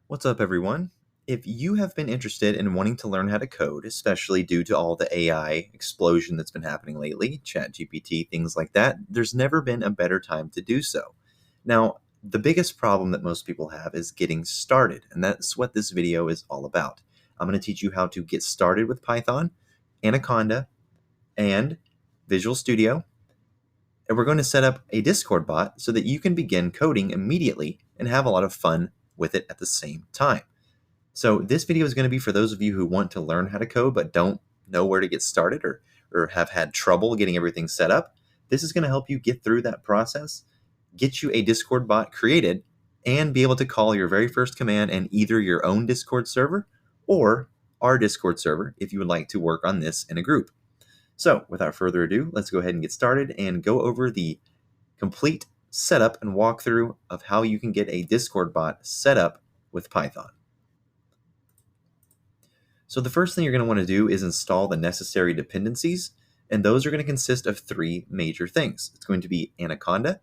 What's up, everyone? If you have been interested in wanting to learn how to code, especially due to all the AI explosion that's been happening lately, ChatGPT, things like that, there's never been a better time to do so. Now, the biggest problem that most people have is getting started, and that's what this video is all about. I'm going to teach you how to get started with Python, Anaconda, and Visual Studio, and we're going to set up a Discord bot so that you can begin coding immediately and have a lot of fun with it at the same time. So this video is going to be for those of you who want to learn how to code but don't know where to get started or have had trouble getting everything set up. This is going to help you get through that process, get you a Discord bot created, and be able to call your very first command in either your own Discord server or our Discord server if you would like to work on this in a group. So without further ado, let's go ahead and get started and go over the complete setup and walkthrough of how you can get a Discord bot set up with Python. So the first thing you're going to want to do is install the necessary dependencies, and those are going to consist of three major things. It's going to be Anaconda,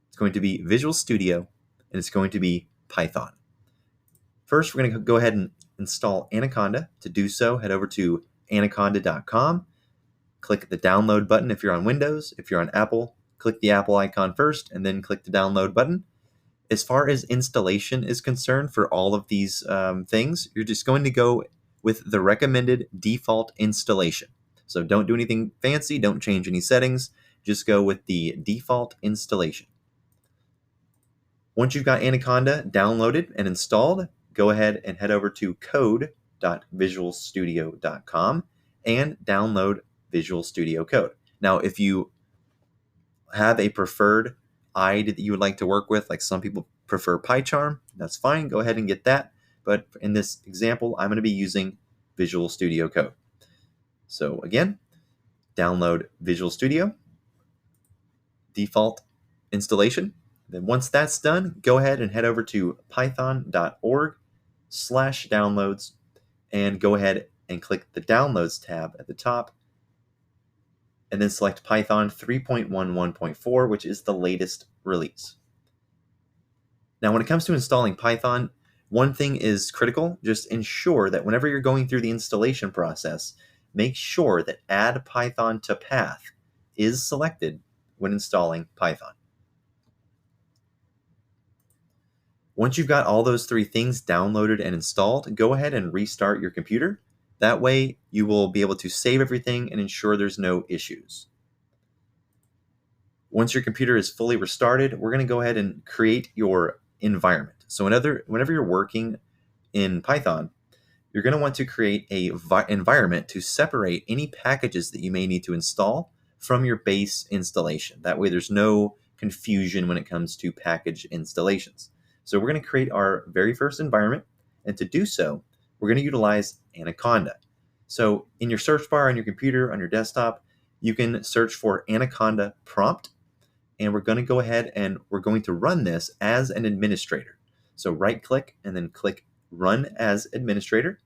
it's going to be Visual Studio, and it's going to be Python. First, we're going to go ahead and install Anaconda. To do so, head over to anaconda.com, click the download button if you're on Windows. If you're on Apple, click the Apple icon first, and then click the download button. As far as installation is concerned for all of these things, you're just going to go with the recommended default installation. So don't do anything fancy, don't change any settings, just go with the default installation. Once you've got Anaconda downloaded and installed, go ahead and head over to code.visualstudio.com and download Visual Studio Code. Now, if you have a preferred IDE that you would like to work with, like some people prefer PyCharm, that's fine, go ahead and get that. But in this example, I'm going to be using Visual Studio Code. So again, download Visual Studio, default installation. Then once that's done, go ahead and head over to python.org/downloads and go ahead and click the Downloads tab at the top, and then select Python 3.11.4, which is the latest release. Now, when it comes to installing Python, one thing is critical. Just ensure that whenever you're going through the installation process, make sure that Add Python to Path is selected when installing Python. Once you've got all those three things downloaded and installed, go ahead and restart your computer. That way, you will be able to save everything and ensure there's no issues. Once your computer is fully restarted, we're going to go ahead and create your environment. So whenever you're working in Python, you're going to want to create a environment to separate any packages that you may need to install from your base installation. That way there's no confusion when it comes to package installations. So we're going to create our very first environment, and to do so, we're going to utilize Anaconda. So in your search bar on your computer, on your desktop, you can search for Anaconda prompt, and we're going to go ahead and we're going to run this as an administrator. So right click and then click Run as Administrator.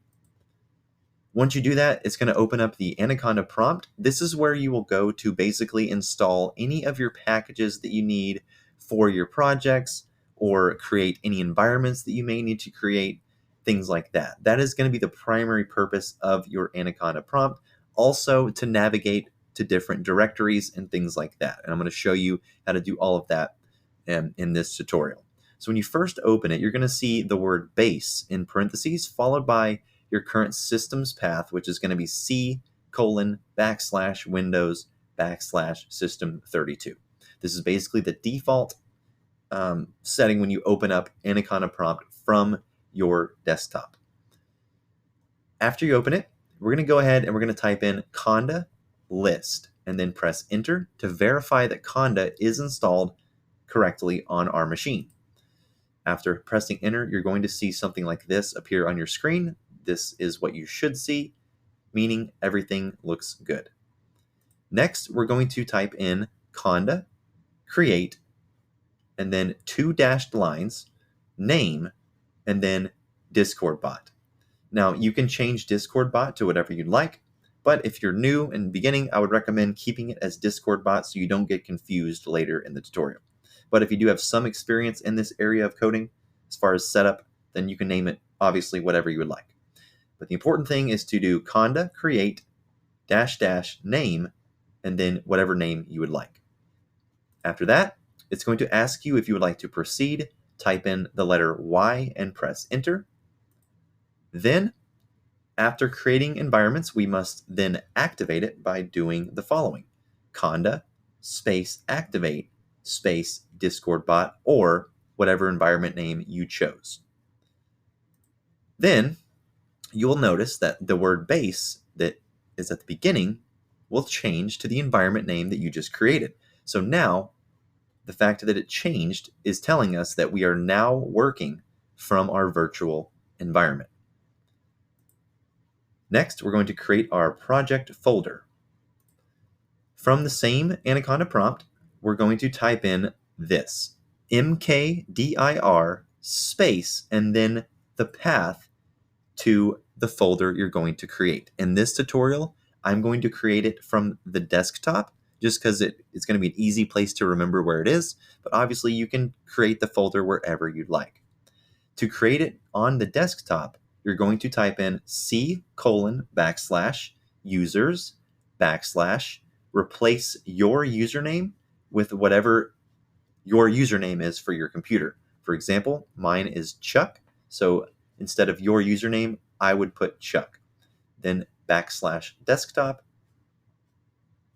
Once you do that, it's going to open up the Anaconda prompt. This is where you will go to basically install any of your packages that you need for your projects or create any environments that you may need to create, things like that. That is going to be the primary purpose of your Anaconda prompt. Also to navigate to different directories and things like that. And I'm going to show you how to do all of that in this tutorial. So when you first open it, you're going to see the word base in parentheses followed by your current system's path, which is going to be C:\Windows\system32. This is basically the default setting when you open up Anaconda prompt from your desktop. After you open it, we're going to go ahead and we're going to type in conda list and then press enter to verify that conda is installed correctly on our machine. After pressing enter, you're going to see something like this appear on your screen. This is what you should see, meaning everything looks good. Next, we're going to type in conda create and then 2 dashed lines, name, and then Discord bot. Now, you can change Discord bot to whatever you'd like, but if you're new and beginning, I would recommend keeping it as Discord bot so you don't get confused later in the tutorial. But if you do have some experience in this area of coding, as far as setup, then you can name it obviously whatever you would like. But the important thing is to do conda create -- name and then whatever name you would like. After that, it's going to ask you if you would like to proceed. Type in the letter Y and press enter. Then, after creating environments, we must then activate it by doing the following: conda space activate space discord.Bot, or whatever environment name you chose. Then you will notice that the word base that is at the beginning will change to the environment name that you just created. So now the fact that it changed is telling us that we are now working from our virtual environment. Next, we're going to create our project folder. From the same Anaconda prompt, we're going to type in this: mkdir space and then the path to the folder you're going to create. In this tutorial, I'm going to create it from the desktop just because it's going to be an easy place to remember where it is, but obviously you can create the folder wherever you'd like. To create it on the desktop, you're going to type in C:\users / replace your username with whatever your username is for your computer. For example, mine is Chuck, so instead of your username, I would put Chuck. Then \desktop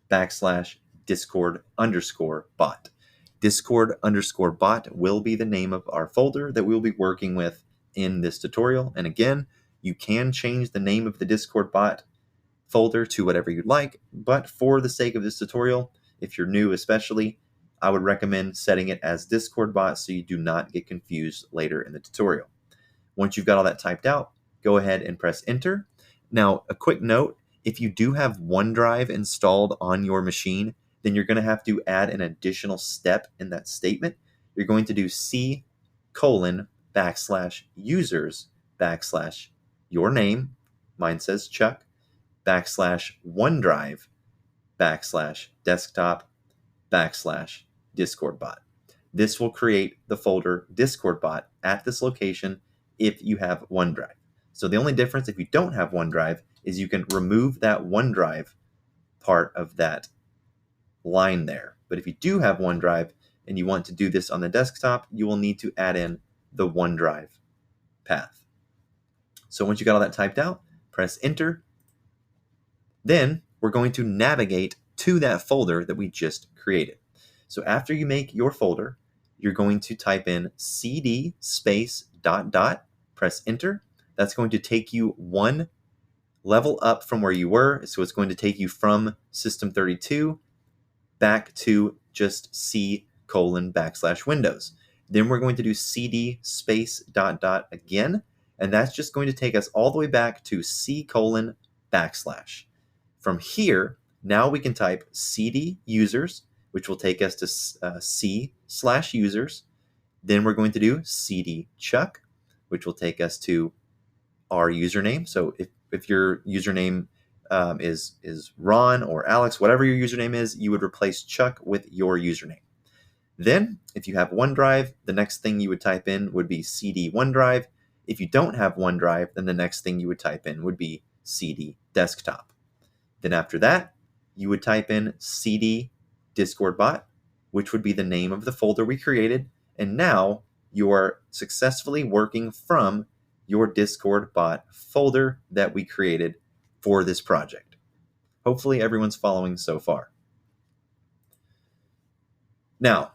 \discord_bot. Discord_bot will be the name of our folder that we'll be working with in this tutorial. And again, you can change the name of the Discord bot folder to whatever you'd like, but for the sake of this tutorial, if you're new especially, I would recommend setting it as Discord bot so you do not get confused later in the tutorial. Once you've got all that typed out, go ahead and press enter. Now, a quick note: if you do have OneDrive installed on your machine, then you're going to have to add an additional step in that statement. You're going to do C:\users / your name, mine says Chuck, \OneDrive \desktop \discord_bot. This will create the folder discord_bot at this location if you have OneDrive. So the only difference if you don't have OneDrive is you can remove that OneDrive part of that line there. But if you do have OneDrive and you want to do this on the desktop, you will need to add in the OneDrive path. So once you got all that typed out, press enter. Then we're going to navigate to that folder that we just created. So after you make your folder, you're going to type in cd space .. press enter. That's going to take you one level up from where you were. So it's going to take you from System32 back to just C:\Windows. Then we're going to do cd space .. again, and that's just going to take us all the way back to C:\. From here, now we can type cd users, which will take us to C/users. Then we're going to do cd chuck, which will take us to our username. So if your username is Ron or Alex, whatever your username is, you would replace Chuck with your username. Then, if you have OneDrive, the next thing you would type in would be cd OneDrive. If you don't have OneDrive, then the next thing you would type in would be cd desktop. Then after that, you would type in cd discord_bot, which would be the name of the folder we created. And now you are successfully working from your Discord_bot folder that we created for this project. Hopefully everyone's following so far. Now,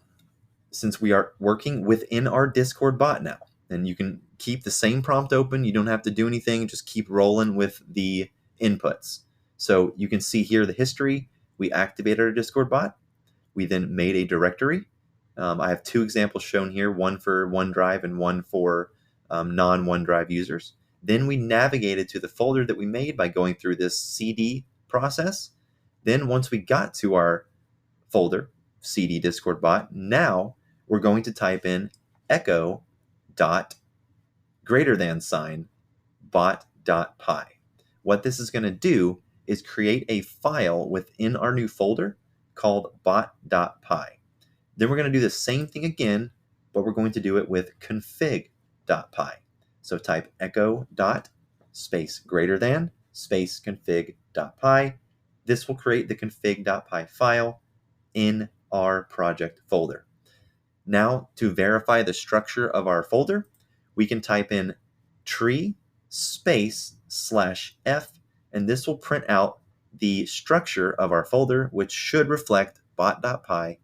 since we are working within our Discord_bot now, and you can keep the same prompt open, you don't have to do anything, just keep rolling with the inputs. So you can see here the history. We activated our Discord_bot. We then made a directory. I have two examples shown here, one for OneDrive and one for non-OneDrive users. Then we navigated to the folder that we made by going through this cd process. Then once we got to our folder, cd discord_bot, now we're going to type in echo.>bot.py. What this is going to do is create a file within our new folder called bot.py. Then we're going to do the same thing again, but we're going to do it with config.py. So type echo dot space greater than space config.py. This will create the config.py file in our project folder. Now, to verify the structure of our folder, we can type in tree space /f, and this will print out the structure of our folder, which should reflect bot.py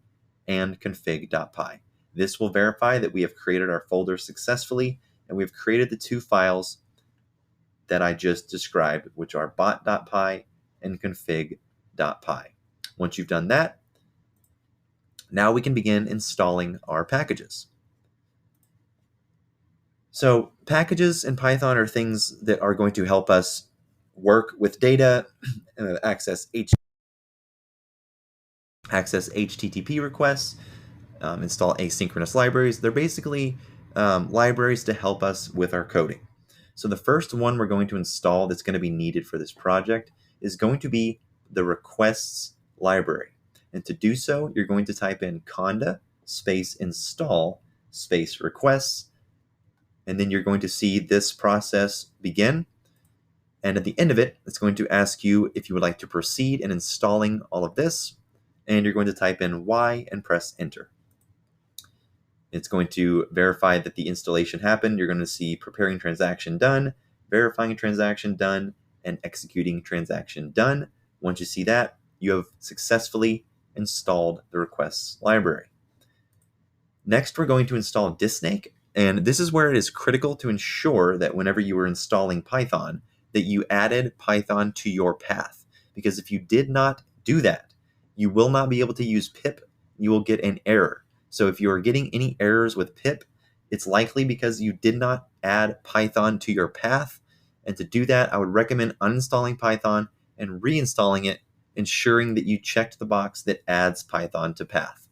and config.py. This will verify that we have created our folder successfully, and we've created the two files that I just described, which are bot.py and config.py. Once you've done that, now we can begin installing our packages. So packages in Python are things that are going to help us work with data, access HTTP requests, install asynchronous libraries. They're basically libraries to help us with our coding. So the first one we're going to install that's going to be needed for this project is going to be the requests library. And to do so, you're going to type in conda space install space requests, and then you're going to see this process begin. And at the end of it, it's going to ask you if you would like to proceed in installing all of this, and you're going to type in Y and press enter. It's going to verify that the installation happened. You're going to see preparing transaction done, verifying transaction done, and executing transaction done. Once you see that, you have successfully installed the requests library. Next, we're going to install disnake, and this is where it is critical to ensure that whenever you are installing Python, that you added Python to your path. Because if you did not do that, you will not be able to use pip. You will get an error. So if you are getting any errors with pip, it's likely because you did not add Python to your path. And to do that, I would recommend uninstalling Python and reinstalling it, ensuring that you checked the box that adds Python to path.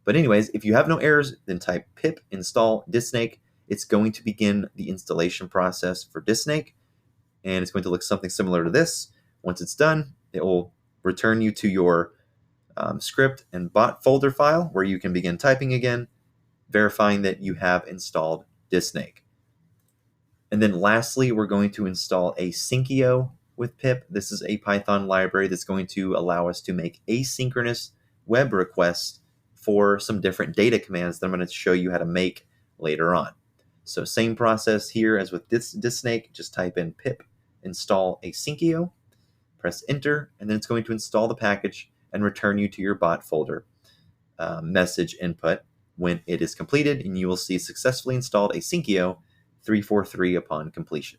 But anyways, if you have no errors, then type pip install disnake. It's going to begin the installation process for disnake, and it's going to look something similar to this. Once it's done, it will return you to your script and bot folder file where you can begin typing again, verifying that you have installed disnake. And then lastly, we're going to install asyncio with pip. This is a Python library that's going to allow us to make asynchronous web requests for some different data commands that I'm going to show you how to make later on. So same process here as with disnake, just type in pip install asyncio, press enter, and then it's going to install the package and return you to your bot folder message input when it is completed, and you will see successfully installed asyncio 343 upon completion.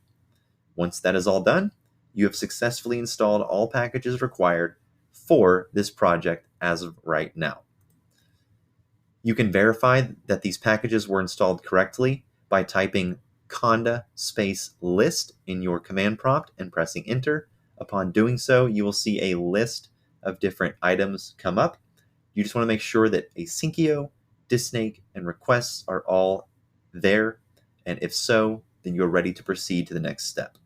Once that is all done, you have successfully installed all packages required for this project as of right now. You can verify that these packages were installed correctly by typing conda space list in your command prompt and pressing enter. Upon doing so, you will see a list of different items come up. You just want to make sure that asyncio, disnake, and requests are all there, and if so, then you're ready to proceed to the next step.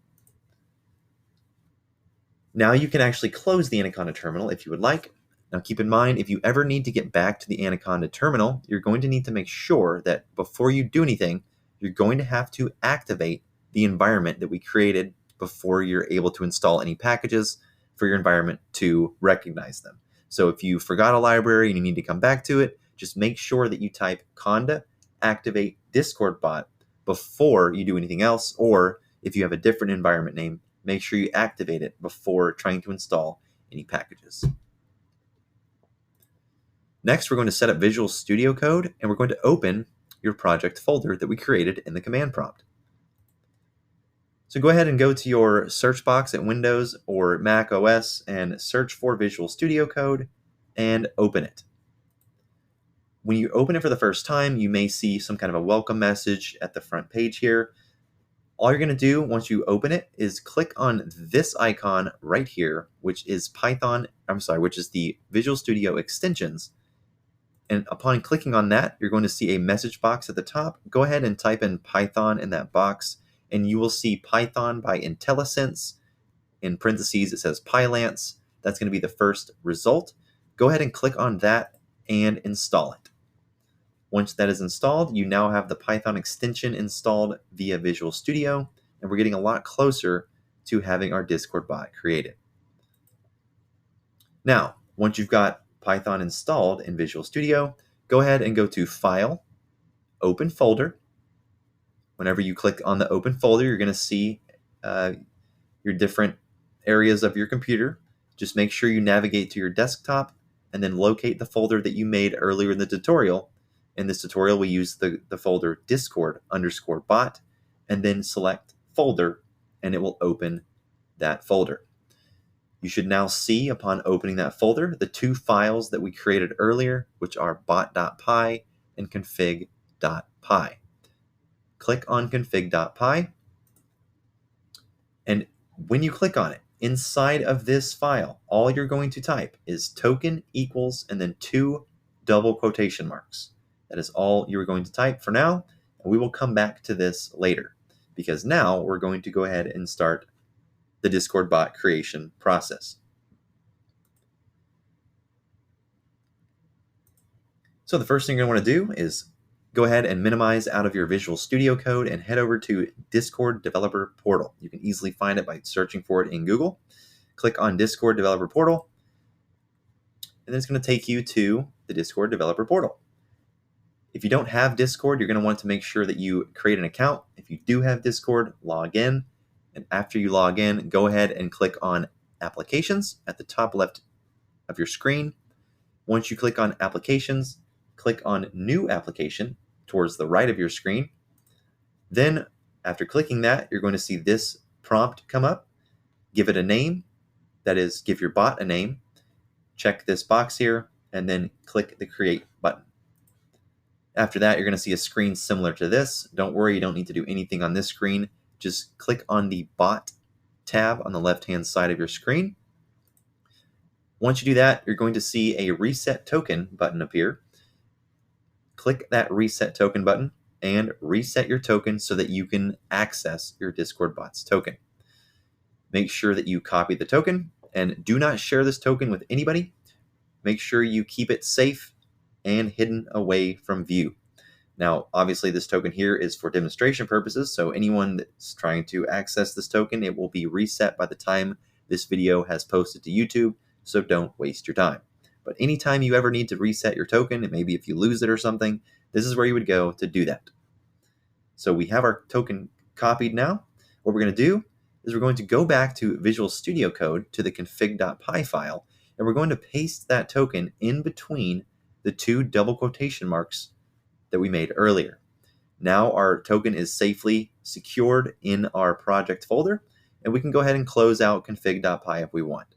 Now you can actually close the Anaconda terminal if you would like. Now keep in mind, if you ever need to get back to the Anaconda terminal, you're going to need to make sure that before you do anything, you're going to have to activate the environment that we created before you're able to install any packages for your environment to recognize them. So if you forgot a library and you need to come back to it, just make sure that you type conda activate Discord bot before you do anything else, or if you have a different environment name, make sure you activate it before trying to install any packages. Next, we're going to set up Visual Studio Code, and we're going to open your project folder that we created in the command prompt. So go ahead and go to your search box at Windows or Mac OS and search for Visual Studio Code and open it. When you open it for the first time, you may see some kind of a welcome message at the front page here. All you're going to do once you open it is click on this icon right here, which is the Visual Studio extensions. And upon clicking on that, you're going to see a message box at the top. Go ahead and type in Python in that box, and you will see Python by IntelliSense. In parentheses, it says Pylance. That's going to be the first result. Go ahead and click on that and install it. Once that is installed, you now have the Python extension installed via Visual Studio, and we're getting a lot closer to having our Discord bot created. Now, once you've got Python installed in Visual Studio, go ahead and go to File, Open Folder. Whenever you click on the Open Folder, you're going to see your different areas of your computer. Just make sure you navigate to your desktop and then locate the folder that you made earlier in the tutorial. In this tutorial, we use the folder discord_bot, and then select folder, and it will open that folder. You should now see, upon opening that folder, the two files that we created earlier, which are bot.py and config.py. Click on config.py, and when you click on it, inside of this file, all you're going to type is token equals and then 2 double quotation marks. That is all you're going to type for now, and we will come back to this later, because now we're going to go ahead and start the Discord bot creation process. So the first thing you're going to want to do is go ahead and minimize out of your Visual Studio Code and head over to Discord Developer Portal. You can easily find it by searching for it in Google. Click on Discord Developer Portal, and then it's going to take you to the Discord Developer Portal. If you don't have Discord, you're going to want to make sure that you create an account. If you do have Discord, log in, and after you log in, go ahead and click on Applications at the top left of your screen. Once you click on Applications, click on New Application towards the right of your screen. Then, after clicking that, you're going to see this prompt come up. Give it a name, that is, give your bot a name. Check this box here, and then click the Create button. After that, you're going to see a screen similar to this. Don't worry, you don't need to do anything on this screen. Just click on the Bot tab on the left-hand side of your screen. Once you do that, you're going to see a Reset Token button appear. Click that Reset Token button and reset your token so that you can access your Discord bot's token. Make sure that you copy the token and do not share this token with anybody. Make sure you keep it safe and hidden away from view. Now, obviously, this token here is for demonstration purposes, so anyone that's trying to access this token, it will be reset by the time this video has posted to YouTube, so don't waste your time. But anytime you ever need to reset your token, and maybe if you lose it or something, this is where you would go to do that. So we have our token copied now. What we're going to do is we're going to go back to Visual Studio Code to the config.py file, and we're going to paste that token in between the 2 double quotation marks that we made earlier. Now our token is safely secured in our project folder, and we can go ahead and close out config.py if we want.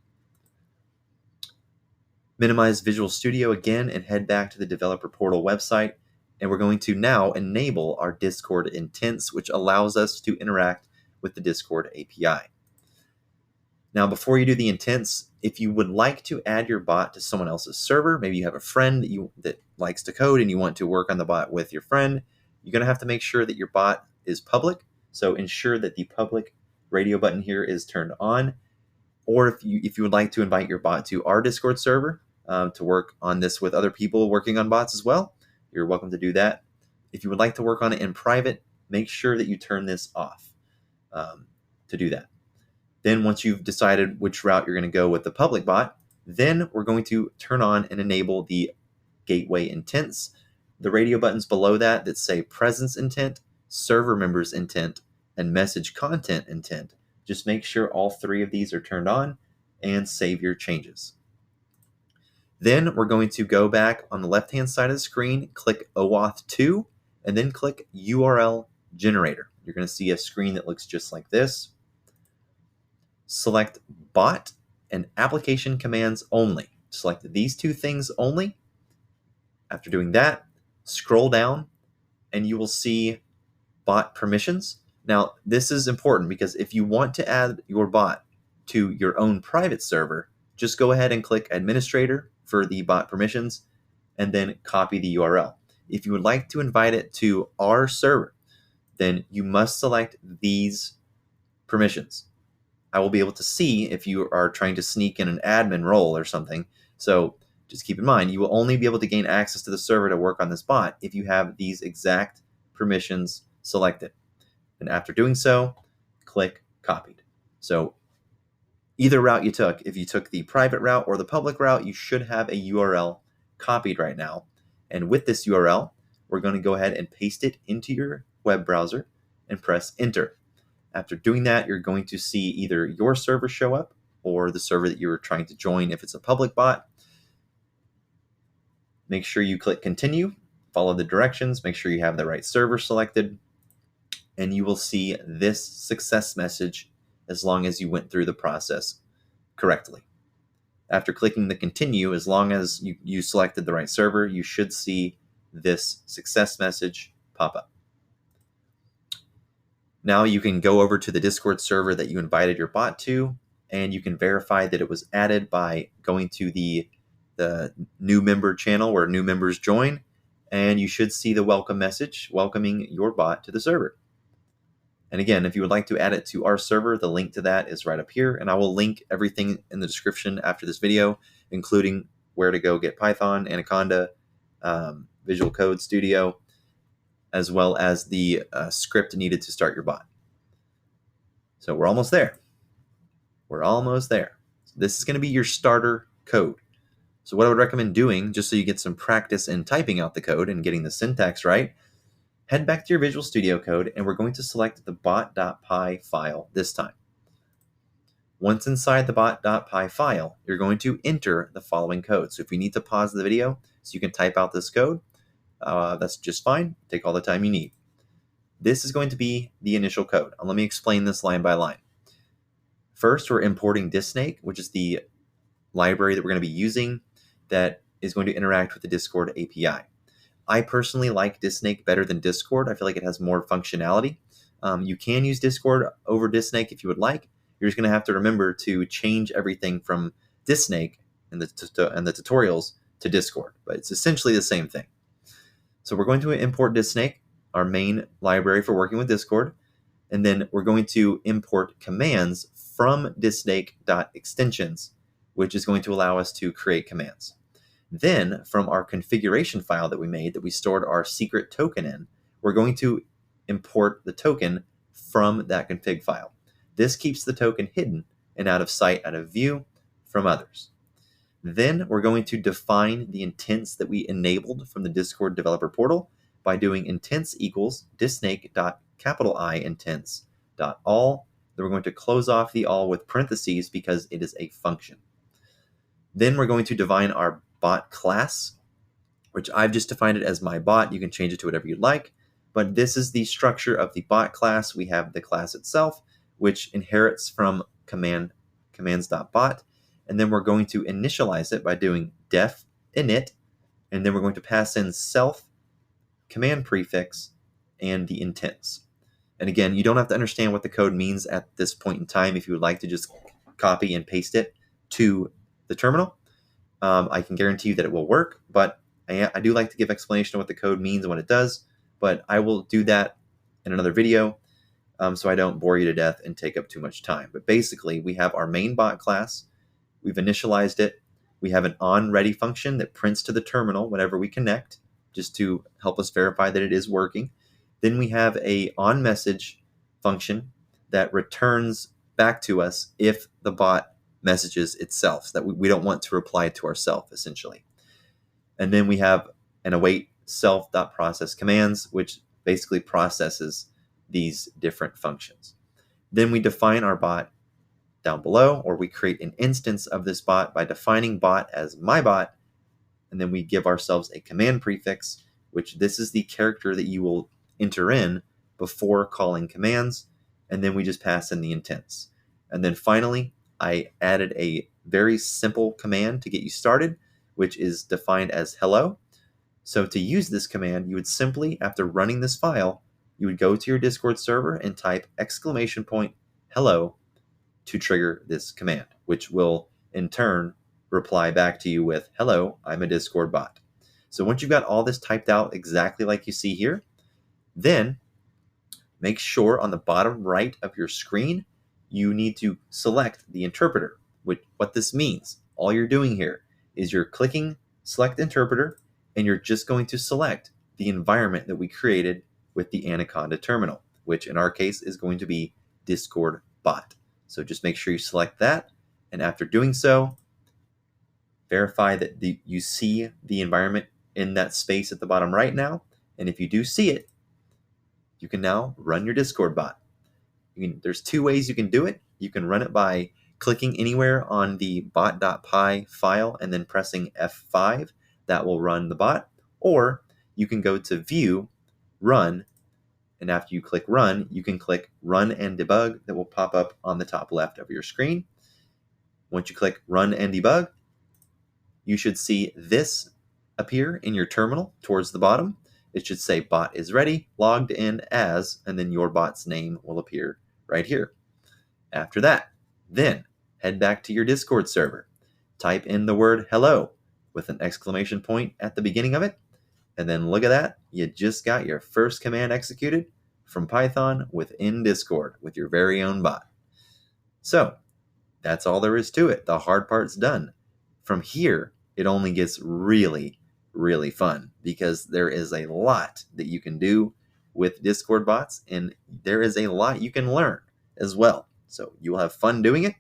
Minimize Visual Studio again and head back to the Developer Portal website, and we're going to now enable our Discord intents, which allows us to interact with the Discord API. Now, before you do the intents, if you would like to add your bot to someone else's server, maybe you have a friend that likes to code and you want to work on the bot with your friend, you're going to have to make sure that your bot is public. So ensure that the public radio button here is turned on. Or if you would like to invite your bot to our Discord server to work on this with other people working on bots as well, you're welcome to do that. If you would like to work on it in private, make sure that you turn this off to do that. Then once you've decided which route you're going to go with the public bot, then we're going to turn on and enable the gateway intents. The radio buttons below that say presence intent, server members intent, and message content intent. Just make sure all 3 of these are turned on and save your changes. Then we're going to go back on the left-hand side of the screen, click OAuth 2, and then click URL generator. You're going to see a screen that looks just like this. Select bot and application commands only. Select these 2 things only. After doing that, scroll down and you will see bot permissions. Now, this is important because if you want to add your bot to your own private server, just go ahead and click administrator for the bot permissions and then copy the URL. If you would like to invite it to our server, then you must select these permissions. I will be able to see if you are trying to sneak in an admin role or something. So Just keep in mind, you will only be able to gain access to the server to work on this bot if you have these exact permissions selected. And after doing so, click copied. So either route you took, if you took the private route or the public route, you should have a URL copied right now. And with this URL, we're going to go ahead and paste it into your web browser and press enter. After doing that, you're going to see either your server show up or the server that you're trying to join if it's a public bot. Make sure you click continue, follow the directions, make sure you have the right server selected, and you will see this success message as long as you went through the process correctly. After clicking the continue, as long as you selected the right server, you should see this success message pop up. Now you can go over to the Discord server that you invited your bot to, and you can verify that it was added by going to the new member channel where new members join, and you should see the welcome message welcoming your bot to the server. And again, if you would like to add it to our server, the link to that is right up here, and I will link everything in the description after this video, including where to go get Python, Anaconda, Visual Code Studio, as well as the script needed to start your bot. So we're almost there. We're almost there. This is going to be your starter code. So what I would recommend doing, just so you get some practice in typing out the code and getting the syntax right, head back to your Visual Studio Code, and we're going to select the bot.py file this time. Once inside the bot.py file, you're going to enter the following code. So if you need to pause the video so you can type out this code, that's just fine. Take all the time you need. This is going to be the initial code. Let me explain this line by line. First, we're importing disnake, which is the library that we're going to be using that is going to interact with the Discord API. I personally like disnake better than Discord. I feel like it has more functionality. You can use Discord over disnake if you would like. You're just going to have to remember to change everything from disnake and the tutorials to Discord, but it's essentially the same thing. So we're going to import disnake, our main library for working with Discord, and then we're going to import commands from disnake.extensions, which is going to allow us to create commands. Then from our configuration file that we made, that we stored our secret token in, we're going to import the token from that config file. This keeps the token hidden and out of sight, out of view from others. Then we're going to define the intents that we enabled from the Discord developer portal by doing intents equals disnake.Intents.all. Then we're going to close off the all with parentheses because it is a function. Then we're going to define our bot class, which I've just defined it as MyBot. You can change it to whatever you'd like, but this is the structure of the bot class. We have the class itself, which inherits from commands.Bot, and then we're going to initialize it by doing def init, and then we're going to pass in self, command prefix, and the intents. And again, you don't have to understand what the code means at this point in time. If you would like to just copy and paste it to the terminal, I can guarantee you that it will work, but I do like to give explanation of what the code means and what it does, but I will do that in another video so I don't bore you to death and take up too much time. But basically, we have our main bot class. We've initialized it. We have an onReady function that prints to the terminal whenever we connect, just to help us verify that it is working. Then we have a onMessage function that returns back to us if the bot messages itself, so that we don't want to reply to ourselves, essentially. And then we have an await self.process commands, which basically processes these different functions. Then we define our bot down below, or we create an instance of this bot by defining bot as MyBot, and then we give ourselves a command prefix, which this is the character that you will enter in before calling commands, and then we just pass in the intents. And then finally, I added a very simple command to get you started, which is defined as hello. So to use this command, you would simply, after running this file, you would go to your Discord server and type !hello to trigger this command, which will in turn reply back to you with, hello, I'm a Discord bot. So once you've got all this typed out exactly like you see here, then make sure on the bottom right of your screen, you need to select the interpreter. What this means, all you're doing here is you're clicking select interpreter, and you're just going to select the environment that we created with the Anaconda terminal, which in our case is going to be Discord bot. So just make sure you select that, and after doing so, verify that you see the environment in that space at the bottom right now, and if you do see it, you can now run your Discord bot. There's two ways you can do it. You can run it by clicking anywhere on the bot.py file and then pressing F5. That will run the bot. Or you can go to View, Run, and after you click Run, you can click Run and Debug. That will pop up on the top left of your screen. Once you click Run and Debug, you should see this appear in your terminal towards the bottom. It should say bot is ready, logged in as, and then your bot's name will appear right here. After that, then head back to your Discord server. Type in the word hello with an exclamation point at the beginning of it. And then look at that. You just got your first command executed from Python within Discord with your very own bot. So that's all there is to it. The hard part's done. From here, it only gets really, really fun because there is a lot that you can do with Discord bots, and there is a lot you can learn as well. So you will have fun doing it,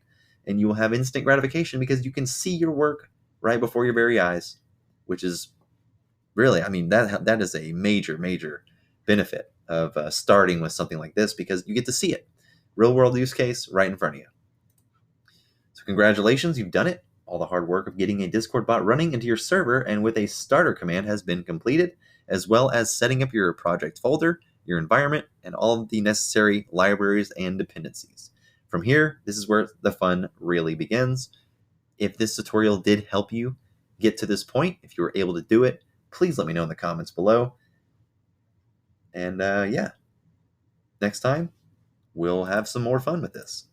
and you will have instant gratification because you can see your work right before your very eyes, which is really, that is a major, major benefit of starting with something like this because you get to see it. Real world use case right in front of you. So congratulations, you've done it. All the hard work of getting a Discord bot running into your server and with a starter command has been completed, as well as setting up your project folder, your environment, and all of the necessary libraries and dependencies. From here, this is where the fun really begins. If this tutorial did help you get to this point, if you were able to do it, please let me know in the comments below. And next time, we'll have some more fun with this.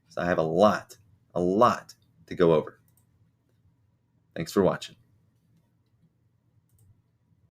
So I have a lot to go over. Thanks for watching.